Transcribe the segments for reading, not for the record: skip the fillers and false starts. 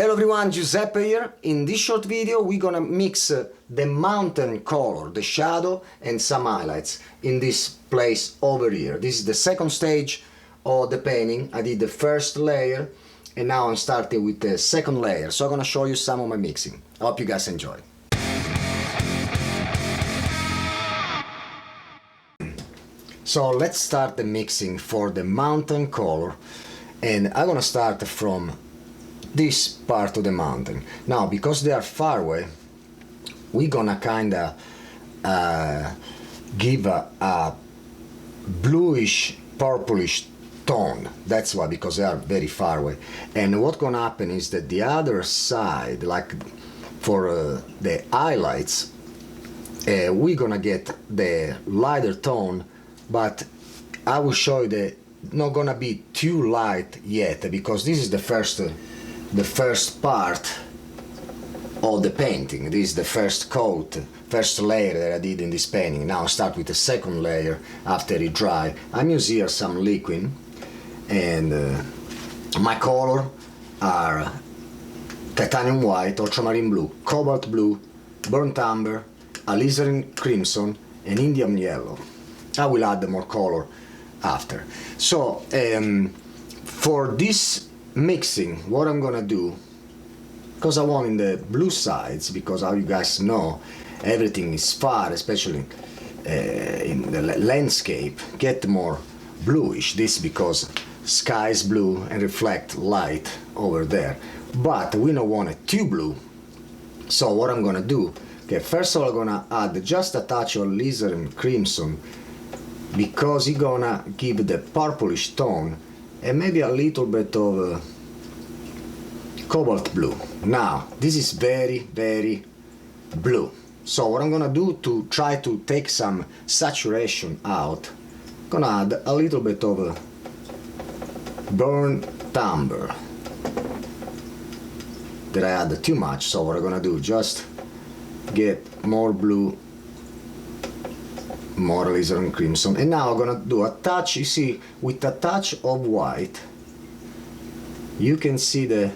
Hello everyone, Giuseppe here. In this short video we're gonna mix the mountain color, the shadow and some highlights in this place over here. This is the second stage of the painting. I did the first layer and now I'm starting with the second layer. So I'm gonna show you some of my mixing. I hope you guys enjoy. So let's start the mixing for the mountain color, and I'm gonna start from this part of the mountain. Now, because they are far away, we're gonna kinda give a bluish, purplish tone. That's why, because they are very far away. And what's gonna happen is that the other side, like for the highlights, we're gonna get the lighter tone, but I will show you that not gonna be too light yet, because this is the first part of the painting. This is the first coat, first layer that I did in this painting. Now I start with the second layer after it dry. I'm using here some liquid, and my color are titanium white, ultramarine blue, cobalt blue, burnt umber, alizarin crimson, and Indian yellow. I will add more color after. So for this mixing, what I'm gonna do, because I want in the blue sides, because how you guys know everything is far, especially in the landscape, get more bluish. This because sky is blue and reflect light over there, but we don't want it too blue. So what I'm gonna do, okay, first of all I'm gonna add just a touch of alizarin crimson, because it's gonna give the purplish tone, and maybe a little bit of cobalt blue. Now this is very blue, so what I'm gonna do to try to take some saturation out, I'm gonna add a little bit of burnt umber that I add too much. So what I'm gonna do, just get more blue, more alizarin crimson, and now I'm gonna do a touch. You see, with a touch of white you can see the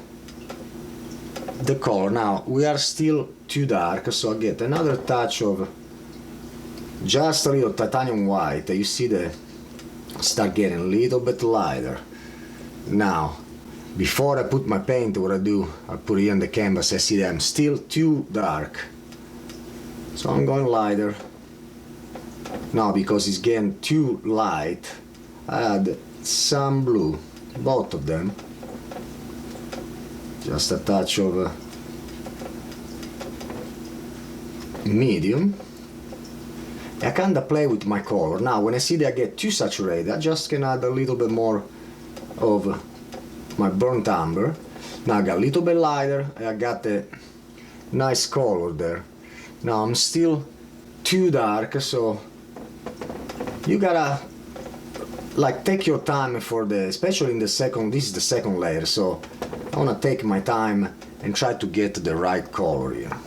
color. Now we are still too dark, so I get another touch of just a little titanium white. You see the start getting a little bit lighter. Now before I put my paint, what I do, I put it on the canvas. I see that I'm still too dark, so I'm going lighter. Now because it's getting too light, I add some blue, both of them, just a touch of medium. I kinda play with my color. Now when I see that I get too saturated, I just can add a little bit more of my burnt umber. Now I got a little bit lighter, I got the nice color there. Now I'm still too dark, so you gotta like take your time for the, especially in the second, this is the second layer, so I wanna take my time and try to get the right color here.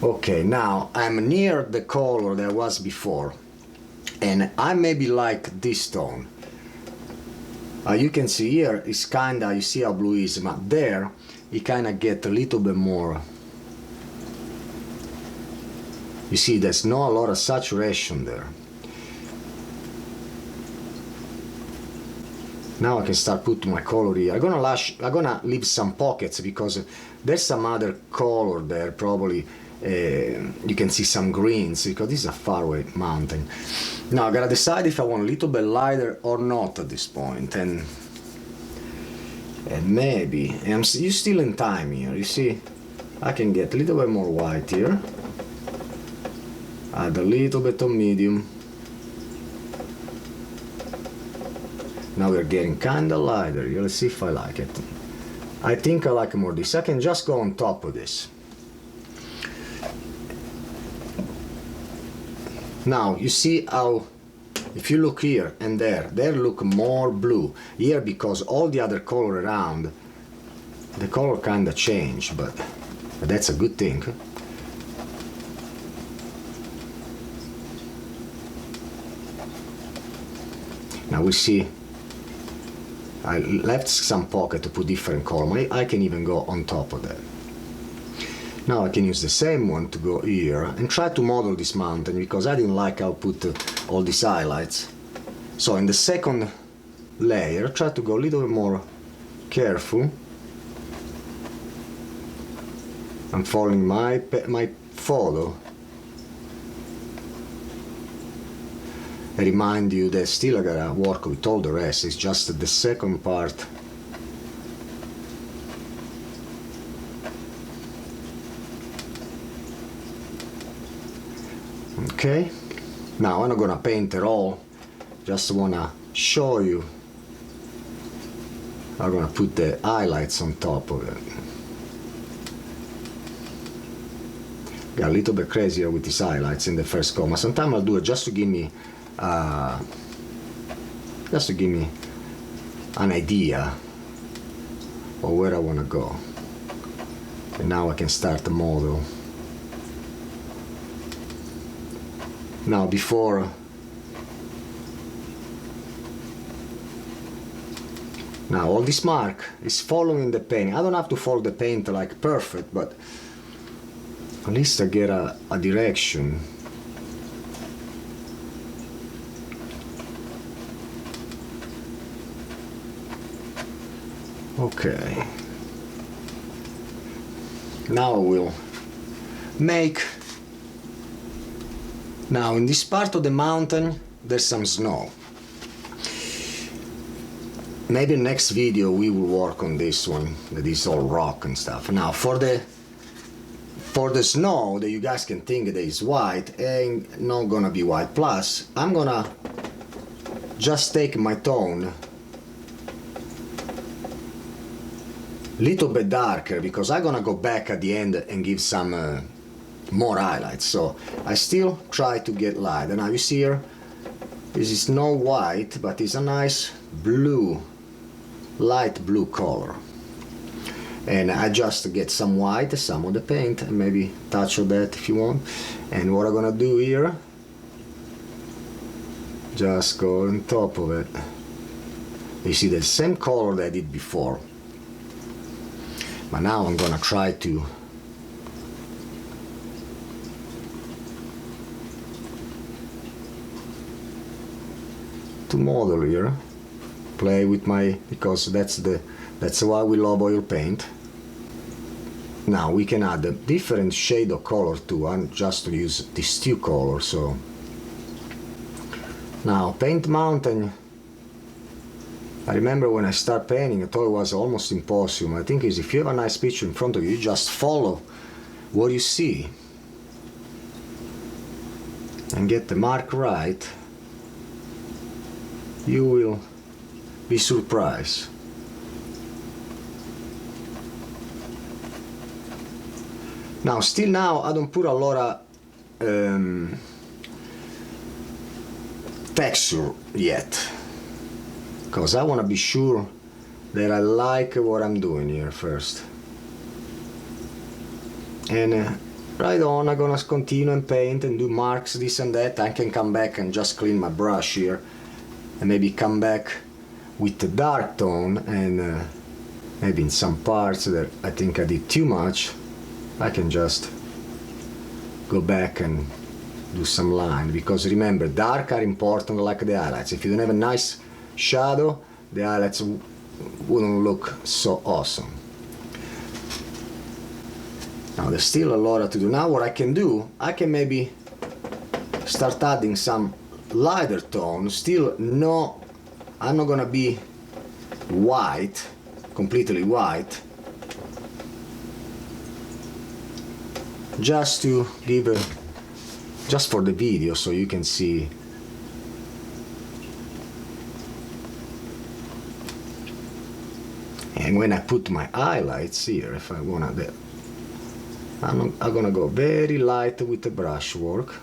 Okay, now I'm near the color that was before, and I maybe like this tone. You can see here it's kinda, you see how blue is, but there you kinda get a little bit more. You see, there's not a lot of saturation there. Now I can start putting my color here. I'm gonna leave some pockets, because there's some other color there. Probably you can see some greens, because this is a faraway mountain. Now I gotta decide if I want a little bit lighter or not at this point, and maybe, and you're still in time here. You see, I can get a little bit more white here. Add a little bit of medium. Now we're getting kinda lighter. Let's see if I like it. I think I like more this. I can just go on top of this. Now you see how, if you look here and there, they look more blue. Here, because all the other color around, the color kinda changed, but that's a good thing. Now we see I left some pocket to put different color. I can even go on top of that. Now I can use the same one to go here and try to model this mountain, because I didn't like how I put all these highlights. So in the second layer, try to go a little bit more careful. I'm following my photo. I remind you that still I gotta work with all the rest. It's just the second part. Okay, now I'm not gonna paint it all, just wanna show you. I'm gonna put the highlights on top of it. Got a little bit crazier with these highlights in the first comma. Sometimes I'll do it just to give me an idea of where I wanna go. And now I can start the model. Now before now all this mark is following the paint. I don't have to follow the paint like perfect, but at least I get a direction. Okay. Now we'll make. Now in this part of the mountain there's some snow. Maybe next video we will work on this one, that is all rock and stuff. Now for the snow that you guys can think that is white, ain't not gonna be white. Plus I'm gonna just take my tone little bit darker, because I'm gonna go back at the end and give some more highlights. So I still try to get light. And now you see here, this is no white, but it's a nice blue, light blue color. And I just get some white, some of the paint, and maybe touch of that if you want. And what I'm gonna do here, just go on top of it. You see the same color that I did before. But now I'm gonna try to model here, play with my, because that's why we love oil paint. Now we can add a different shade of color too, and just to use these two colors. So now paint mountain. I remember when I start painting, I thought it was almost impossible. I think is if you have a nice picture in front of you, you just follow what you see and get the mark right. You will be surprised. Now, still now, I don't put a lot of texture yet, because I want to be sure that I like what I'm doing here first. And right on, I'm gonna continue and paint and do marks, this and that. I can come back and just clean my brush here, and maybe come back with the dark tone, and maybe in some parts that I think I did too much, I can just go back and do some line, because remember, dark are important like the highlights. If you don't have a nice shadow, the highlights wouldn't look so awesome. Now there's still a lot to do. Now what I can do, I can maybe start adding some lighter tone. Still no, I'm not gonna be white, completely white, just to give a, just for the video, so you can see. And when I put my highlights here, if I wanna, I'm gonna go very light with the brush work.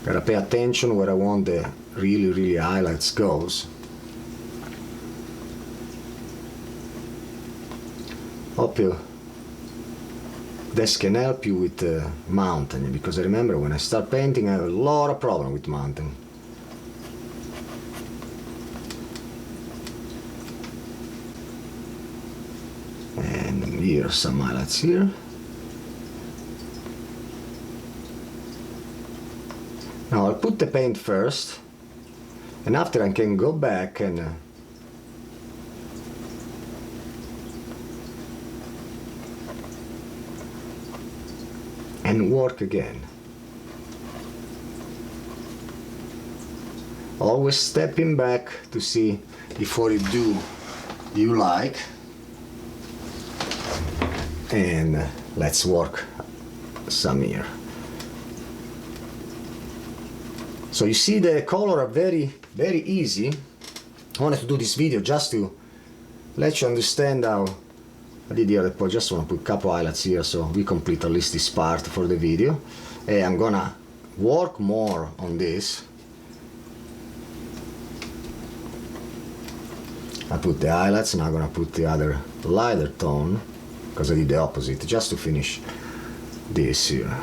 Gotta pay attention where I want the really highlights goes. Hope this can help you with the mountain, because I remember when I start painting I have a lot of problem with mountain. here some highlights here. Now I'll put the paint first, and after I can go back and work again. Always stepping back to see if what you like, and let's work some here. So you see the color are very easy. I wanted to do this video just to let you understand how I did the other part. Just want to put a couple highlights here so we complete at least this part for the video. And I'm gonna work more on this. I put the highlights, now I'm gonna put the other lighter tone, because I did the opposite, just to finish this here.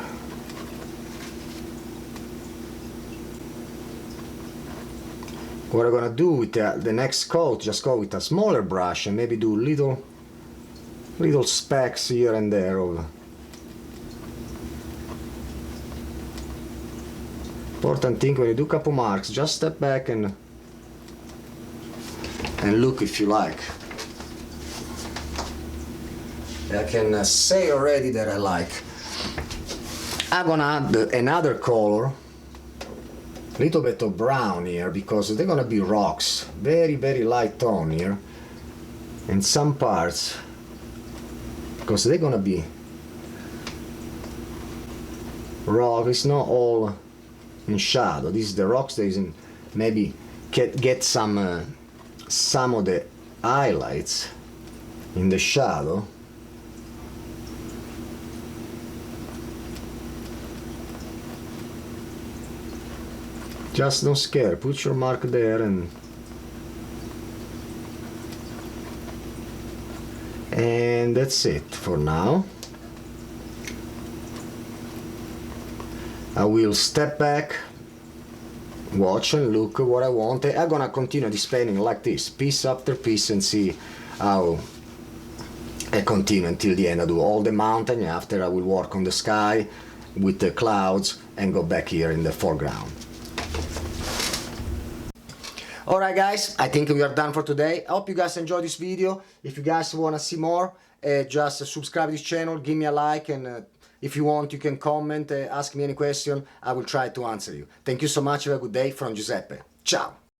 What I'm gonna do with the next coat, just go with a smaller brush and maybe do little specks here and there of. Important thing, when you do a couple marks, just step back and look if you like. I can say already that I like. I'm gonna add another color, little bit of brown here, because they're gonna be rocks, very light tone here in some parts, because they're gonna be rock. It's not all in shadow. This is the rocks that isn't, maybe get some of the highlights in the shadow. Just don't scare, put your mark there and that's it for now. I will step back, watch and look at what I want. I'm gonna continue this painting like this, piece after piece, and see how I continue until the end. I do all the mountain, after I will work on the sky with the clouds and go back here in the foreground. Alright guys, I think we are done for today. I hope you guys enjoyed this video. If you guys want to see more, just subscribe to this channel, give me a like, and if you want you can comment, ask me any question. I will try to answer you. Thank you so much, have a good day from Giuseppe. Ciao!